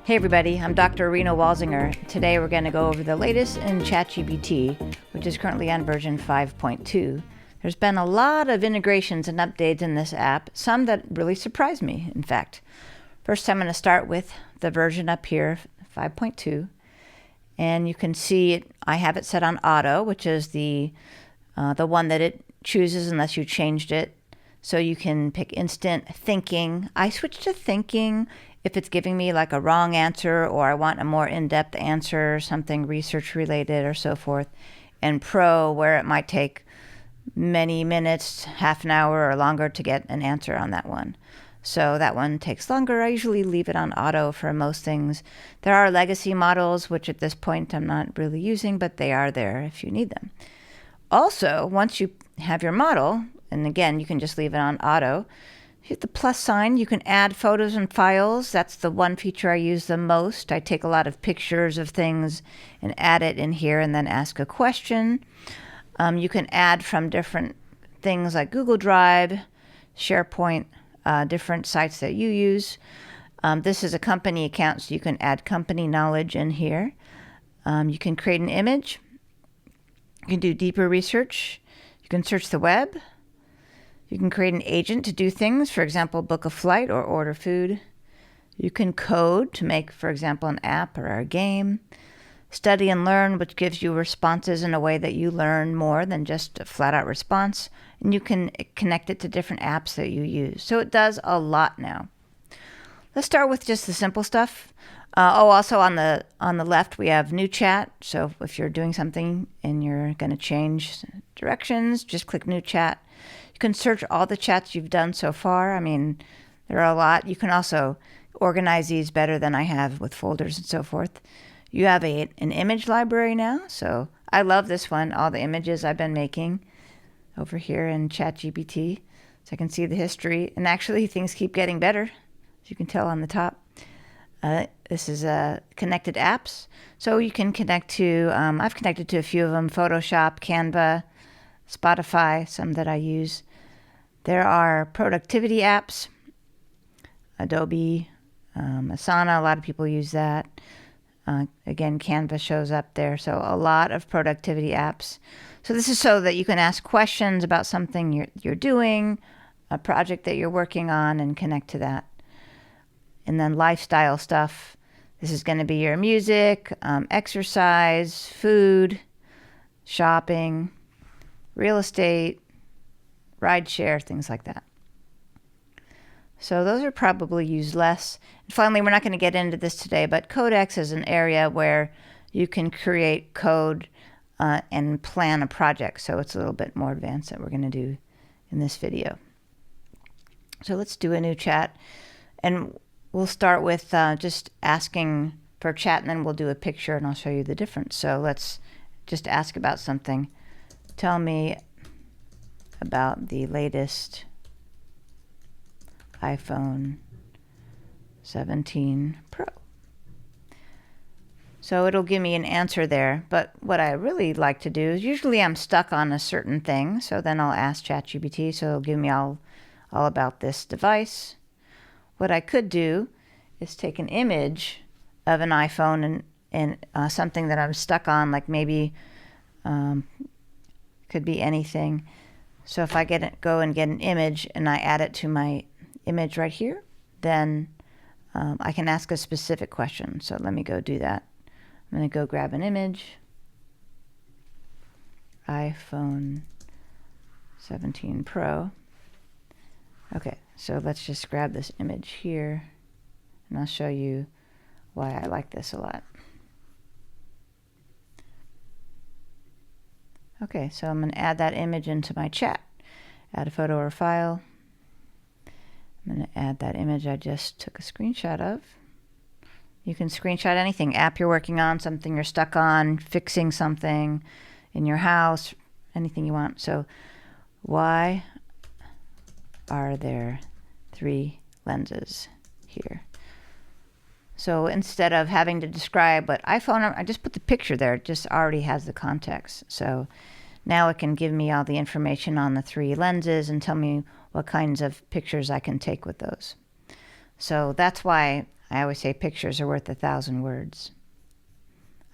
Hey everybody, I'm Dr. Rena Walsinger. Today we're going to go over the latest in ChatGPT, which is currently on version 5.2. There's been a lot of integrations and updates in this app, some that really surprised me, in fact. First, I'm going to start with the version up here, 5.2. And you can see I have it set on auto, which is the one that it chooses unless you changed it. So you can pick instant thinking. I switched to thinking if it's giving me like a wrong answer or I want a more in-depth answer, something research related or so forth. And pro, where it might take many minutes, half an hour or longer to get an answer on that one. So that one takes longer. I usually leave it on auto for most things. There are legacy models, which at this point I'm not really using, but they are there if you need them. Also, once you have your model, and again, you can just leave it on auto, hit the plus sign, you can add photos and files. That's the one feature I use the most. I take a lot of pictures of things and add it in here and then ask a question. You can add from different things like Google Drive, SharePoint, different sites that you use. This is a company account, so you can add company knowledge in here. You can create an image. You can do deeper research. You can search the web. You can create an agent to do things, for example, book a flight or order food. You can code to make, for example, an app or a game. Study and learn, which gives you responses in a way that you learn more than just a flat-out response. And you can connect it to different apps that you use. So it does a lot now. Let's start with just the simple stuff. Also on the left, we have new chat. So if you're doing something and you're going to change directions, just click new chat. You can search all the chats you've done so far. I mean, there are a lot. You can also organize these better than I have with folders and so forth. You have an image library now. So I love this one, all the images I've been making over here in ChatGPT. So I can see the history. And actually, things keep getting better, as you can tell on the top. This is connected apps. So you can connect to, I've connected to a few of them, Photoshop, Canva, Spotify, some that I use. There are productivity apps, Adobe, Asana, a lot of people use that. Again, Canva shows up there, so a lot of productivity apps. So this is so that you can ask questions about something you're doing, a project that you're working on, and connect to that. And then lifestyle stuff. This is going to be your music, exercise, food, shopping, real estate, rideshare, things like that. So those are probably used less. And finally, we're not going to get into this today, but Codex is an area where you can create code and plan a project. So it's a little bit more advanced that we're going to do in this video. So let's do a new chat. And we'll start with just asking for a chat, and then we'll do a picture, and I'll show you the difference. So let's just ask about something. Tell me about the latest iPhone 17 Pro. So it'll give me an answer there, but what I really like to do is usually I'm stuck on a certain thing, so then I'll ask ChatGPT, so it'll give me all about this device. What I could do is take an image of an iPhone and something that I'm stuck on, like maybe could be anything. So if I go and get an image and I add it to my image right here, then I can ask a specific question. So let me go do that. I'm going to go grab an image. iPhone 17 Pro. Okay, so let's just grab this image here, and I'll show you why I like this a lot. Okay, so I'm going to add that image into my chat. Add a photo or file. I'm going to add that image I just took a screenshot of. You can screenshot anything, app you're working on, something you're stuck on, fixing something in your house, anything you want. So why are there 3 lenses here? So instead of having to describe what iPhone, I just put the picture there. It just already has the context. So now it can give me all the information on the 3 lenses and tell me what kinds of pictures I can take with those. So that's why I always say pictures are worth 1,000 words.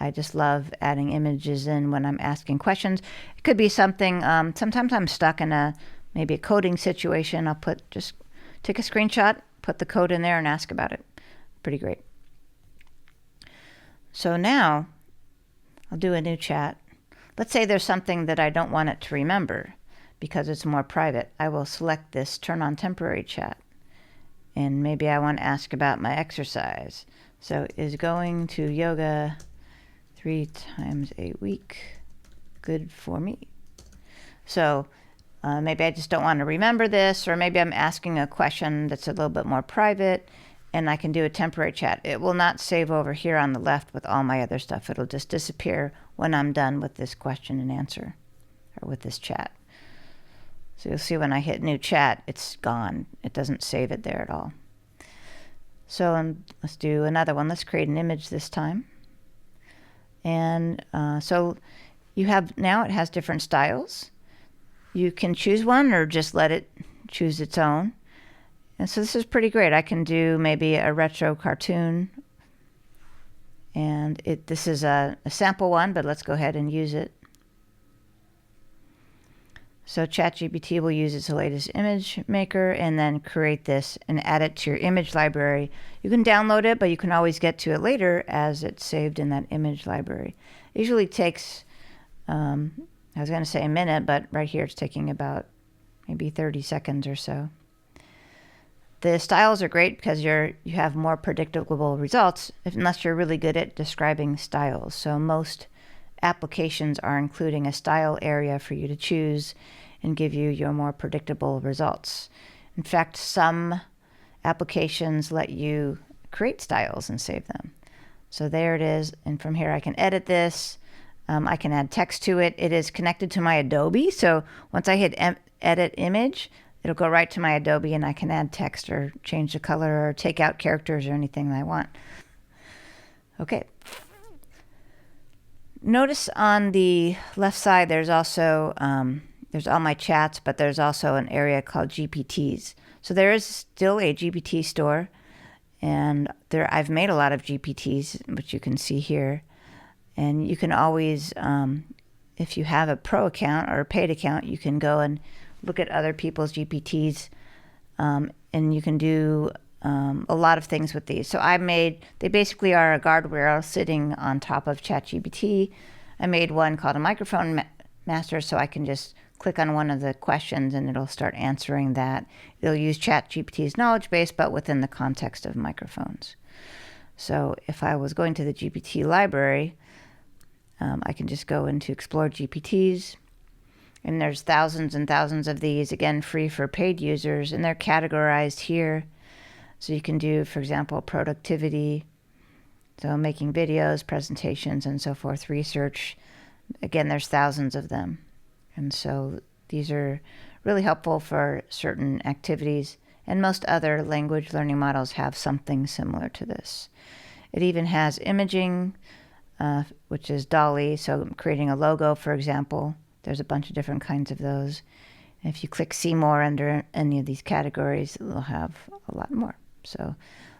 I just love adding images in when I'm asking questions. It could be something, sometimes I'm stuck in maybe a coding situation. I'll just take a screenshot, put the code in there and ask about it. Pretty great. So now I'll do a new chat. Let's say there's something that I don't want it to remember because it's more private. I will select this, turn on temporary chat. And maybe I want to ask about my exercise. So is going to yoga 3 times a week good for me? So maybe I just don't want to remember this, or maybe I'm asking a question that's a little bit more private, and I can do a temporary chat. It will not save over here on the left with all my other stuff. It'll just disappear when I'm done with this question and answer, or with this chat. So you'll see when I hit new chat, it's gone. It doesn't save it there at all. So let's do another one. Let's create an image this time. And so you have, now it has different styles. You can choose one or just let it choose its own. And so this is pretty great. I can do maybe a retro cartoon. And this is a sample one, but let's go ahead and use it. So ChatGPT will use its latest image maker and then create this and add it to your image library. You can download it, but you can always get to it later as it's saved in that image library. It usually takes, I was going to say a minute, but right here it's taking about maybe 30 seconds or so. The styles are great because you have more predictable results unless you're really good at describing styles. So most applications are including a style area for you to choose and give you your more predictable results. In fact, some applications let you create styles and save them. So there it is, and from here I can edit this. I can add text to it. It is connected to my Adobe, so once I hit edit image, it'll go right to my Adobe and I can add text or change the color or take out characters or anything that I want. Okay. Notice on the left side there's also there's all my chats, but there's also an area called GPTs. So there is still a GPT store, and I've made a lot of GPTs, which you can see here. And you can always, if you have a pro account or a paid account, you can go and look at other people's GPTs, and you can do a lot of things with these. So they basically are a guardrail sitting on top of ChatGPT. I made one called a microphone master, so I can just click on one of the questions and it'll start answering that. It'll use ChatGPT's knowledge base, but within the context of microphones. So if I was going to the GPT library, I can just go into Explore GPTs, and there's thousands and thousands of these, again, free for paid users, and they're categorized here. So you can do, for example, productivity, so making videos, presentations, and so forth, research. Again, there's thousands of them. And so these are really helpful for certain activities, and most other language learning models have something similar to this. It even has imaging, which is DALL-E, so creating a logo, for example. There's a bunch of different kinds of those. And if you click See More under any of these categories, it'll have a lot more. So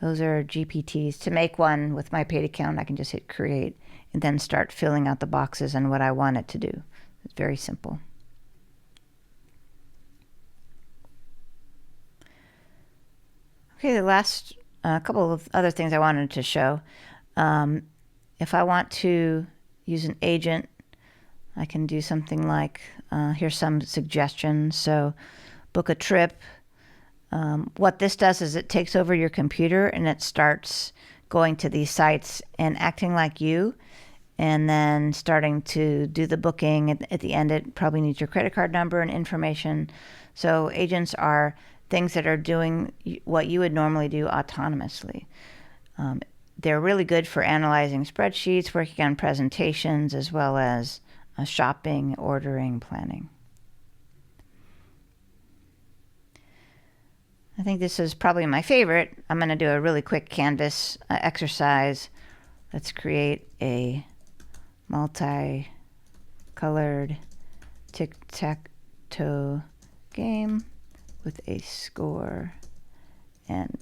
those are GPTs. To make one with my paid account, I can just hit Create and then start filling out the boxes and what I want it to do. It's very simple. Okay, the last couple of other things I wanted to show. If I want to use an agent, I can do something like, here's some suggestions. So book a trip. What this does is it takes over your computer and it starts going to these sites and acting like you, and then starting to do the booking. At the end, it probably needs your credit card number and information. So agents are things that are doing what you would normally do autonomously. They're really good for analyzing spreadsheets, working on presentations, as well as shopping, ordering, planning. I think this is probably my favorite. I'm going to do a really quick Canvas exercise. Let's create a multi-colored tic-tac-toe game with a score and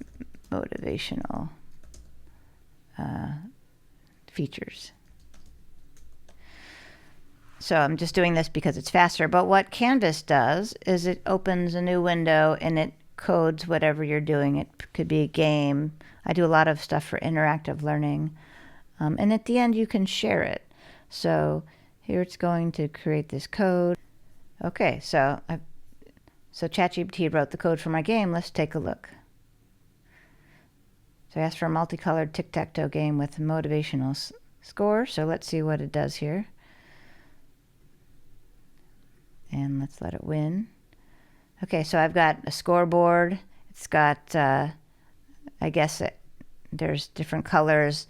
motivational features. So I'm just doing this because it's faster. But what Canvas does is it opens a new window and it codes whatever you're doing. It could be a game. I do a lot of stuff for interactive learning. And at the end, you can share it. So here it's going to create this code. Okay, so ChatGPT wrote the code for my game. Let's take a look. So I asked for a multicolored tic-tac-toe game with a motivational score. So let's see what it does here. And let's let it win. Okay, so I've got a scoreboard. It's got, I guess there's different colors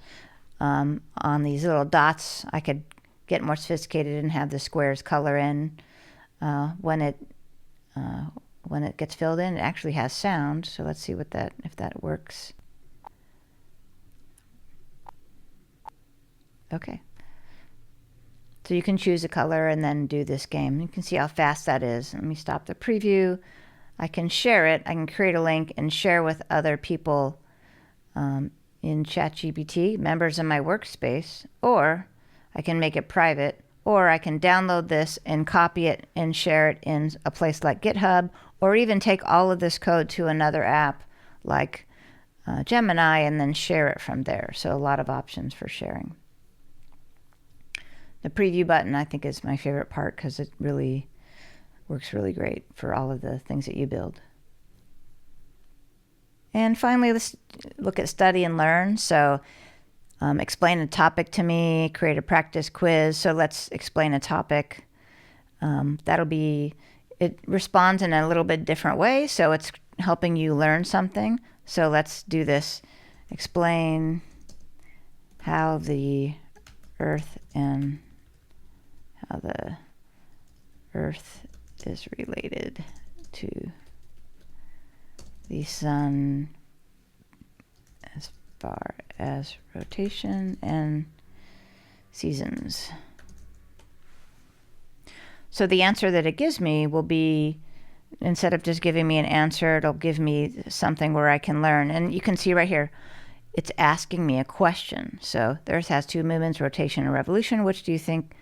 on these little dots. I could get more sophisticated and have the squares color in. When it gets filled in, it actually has sound. So let's see if that works. Okay. So you can choose a color and then do this game. You can see how fast that is. Let me stop the preview. I can share it. I can create a link and share with other people in ChatGPT, members of my workspace, or I can make it private, or I can download this and copy it and share it in a place like GitHub, or even take all of this code to another app like Gemini and then share it from there. So a lot of options for sharing. The preview button, I think, is my favorite part because it really works really great for all of the things that you build. And finally, let's look at study and learn. So explain a topic to me, create a practice quiz. So let's explain a topic. It responds in a little bit different way. So it's helping you learn something. So let's do this. Explain how the Earth is related to the sun as far as rotation and seasons. So the answer that it gives me will be, instead of just giving me an answer, it'll give me something where I can learn. And you can see right here, it's asking me a question. So the Earth has two movements, rotation and revolution. Which do you think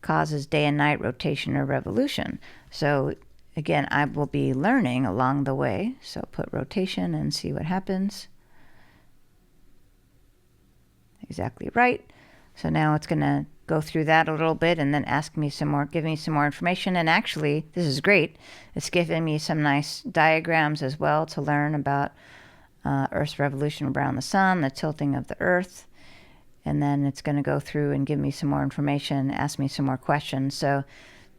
causes day and night, rotation or revolution? So again, I will be learning along the way. So put rotation and see what happens. Exactly right. So now it's going to go through that a little bit and then ask me some more, give me some more information. And actually, this is great. It's giving me some nice diagrams as well to learn about Earth's revolution around the sun, the tilting of the Earth. And then it's going to go through and give me some more information, ask me some more questions. So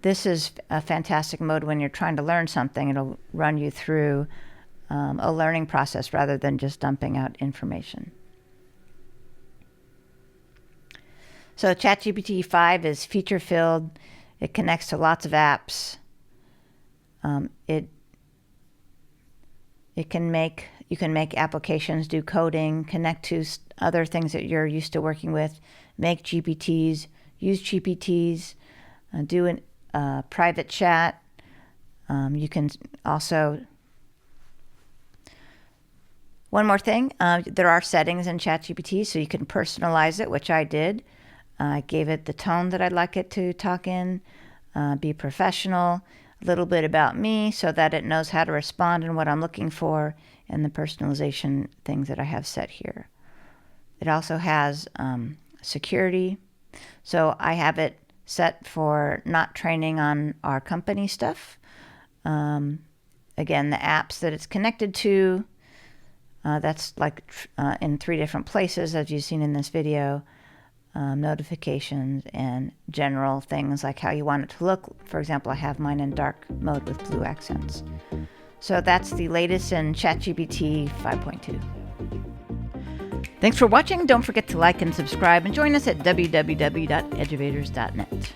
this is a fantastic mode when you're trying to learn something. It'll run you through a learning process rather than just dumping out information. So ChatGPT 5 is feature-filled. It connects to lots of apps. You can make applications, do coding, connect to other things that you're used to working with, make GPTs, use GPTs, do a private chat. You can also, one more thing, there are settings in ChatGPT, so you can personalize it, which I did. I gave it the tone that I'd like it to talk in, be professional, a little bit about me so that it knows how to respond and what I'm looking for, and the personalization things that I have set here. It also has security. So I have it set for not training on our company stuff. Again, the apps that it's connected to, that's like in 3 different places, as you've seen in this video. Notifications and general things like how you want it to look. For example, I have mine in dark mode with blue accents. So that's the latest in ChatGPT 5.2. Thanks for watching. Don't forget to like and subscribe and join us at www.eduvators.net.